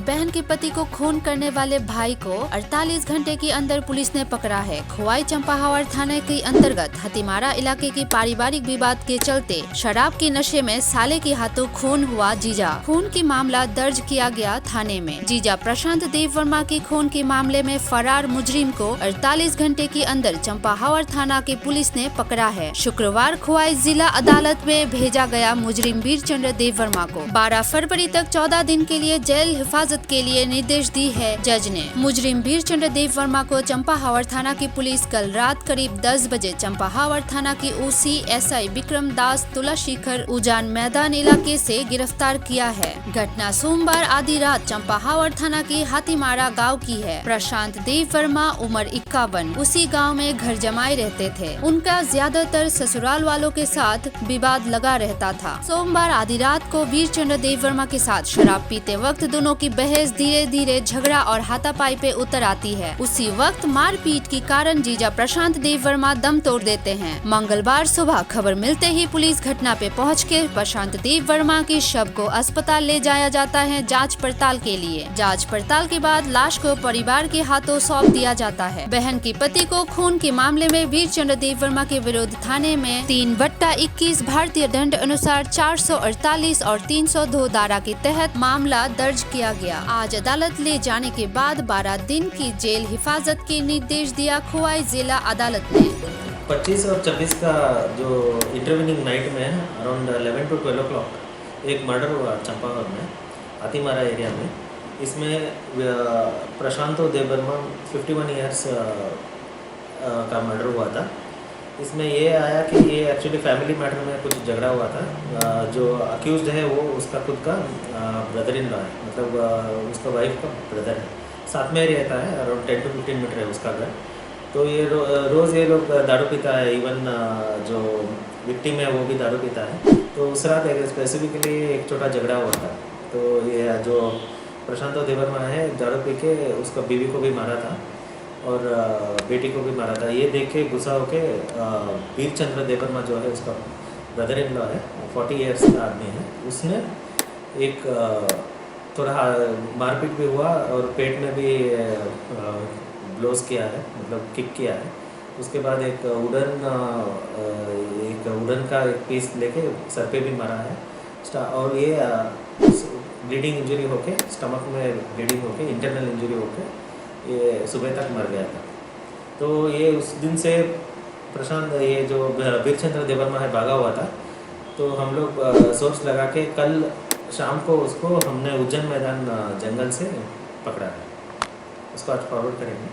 अपनी बहन के पति को खून करने वाले भाई को 48 घंटे के अंदर पुलिस ने पकड़ा है। खोवाई चंपाहावर थाने के अंतर्गत हतीमारा इलाके की पारिवारिक विवाद के चलते शराब के नशे में साले के हाथों खून हुआ जीजा। खून की मामला दर्ज किया गया थाने में। जीजा प्रशांत देव वर्मा के खून के मामले में फरार मुजरिम को 48 घंटे के अंदर चंपाहावर थाना के पुलिस ने पकड़ा है। शुक्रवार खोवाई जिला अदालत में भेजा गया मुजरिम वीरचंद्र देव वर्मा को 12 फरवरी तक 14 दिन के लिए जेल हिफाजत के लिए निर्देश दी है जज ने। मुजरिम वीरचंद्र देव वर्मा को चंपाहावर थाना की पुलिस कल रात करीब 10 बजे चंपाहावर थाना की ओसी एसआई विक्रम दास तुलाशेखर उजान मैदान इलाके से गिरफ्तार किया है। घटना सोमवार आधी रात चंपाहावर थाना के हाथीमारा गांव की है। प्रशांत देव वर्मा उम्र 51 उसी गांव में घर जमाए रहते थे। उनका ज्यादातर ससुराल वालों के साथ विवाद लगा रहता था। सोमवार आधी रात को वीरचंद्र देव वर्मा के साथ शराब पीते वक्त दोनों की बहस धीरे धीरे झगड़ा और हाथापाई पे उतर आती है। उसी वक्त मारपीट के कारण जीजा प्रशांत देव वर्मा दम तोड़ देते हैं। मंगलवार सुबह खबर मिलते ही पुलिस घटना पे पहुँच के प्रशांत देव वर्मा के शव को अस्पताल ले जाया जाता है जांच पड़ताल के लिए। जांच पड़ताल के बाद लाश को परिवार के हाथों सौंप दिया जाता है। बहन के पति को खून के मामले में वीरचंद्र देव वर्मा के विरुद्ध थाने में 3/21 भारतीय दंड अनुसार 448 और 302 धारा के तहत मामला दर्ज किया गया। आज अदालत ले जाने के बाद 12 दिन की जेल हिफाजत के निर्देश दिया खोवाई जिला अदालत ने। 25 और 26 का जो इंटरव्यूनिंग नाइट में अराउंड 11 to 12 o'clock एक मर्डर हुआ चंपाहावर में हाथीमारा एरिया में। इसमें प्रशांत देव वर्मा 51 ईयर्स का मर्डर हुआ था। इसमें ये आया कि ये एक्चुअली फैमिली मैटर में कुछ झगड़ा हुआ था। जो अक्यूज्ड है वो उसका खुद का ब्रदर इन लॉ है, मतलब उसका वाइफ का ब्रदर है, साथ में ही रहता है। अराउंड 10 to 15 मीटर है उसका घर। तो ये रोज़ ये लोग दारू पीता है। इवन जो विक्टिम है वो भी दारू पीता है। तो उस रात स्पेसिफिकली एक छोटा झगड़ा हुआ था। तो ये जो प्रशांत देव वर्मा है दारू पी के उसका बीवी को भी मारा था और बेटी को भी मारा था। ये देख के गुस्सा होके वीरचंद्र देव वर्मा जो है उसका ब्रदर इन लॉ है, 40 ईयर्स का आदमी है, उसने एक थोड़ा मारपीट भी हुआ और पेट में भी ब्लोज किया है, मतलब किक किया है। उसके बाद एक वुडन का एक पीस लेके सर पे भी मारा है। और ये ब्लीडिंग इंजरी होके स्टमक में ब्लीडिंग होके इंटरनल इंजरी होके ये सुबह तक मर गया था। तो ये उस दिन से प्रशांत ये जो वीरचंद्र देव वर्मा है भागा हुआ था। तो हम लोग सोर्स लगा के कल शाम को उसको हमने उज्जैन मैदान जंगल से पकड़ा है। उसको आज फॉरवर्ड करेंगे।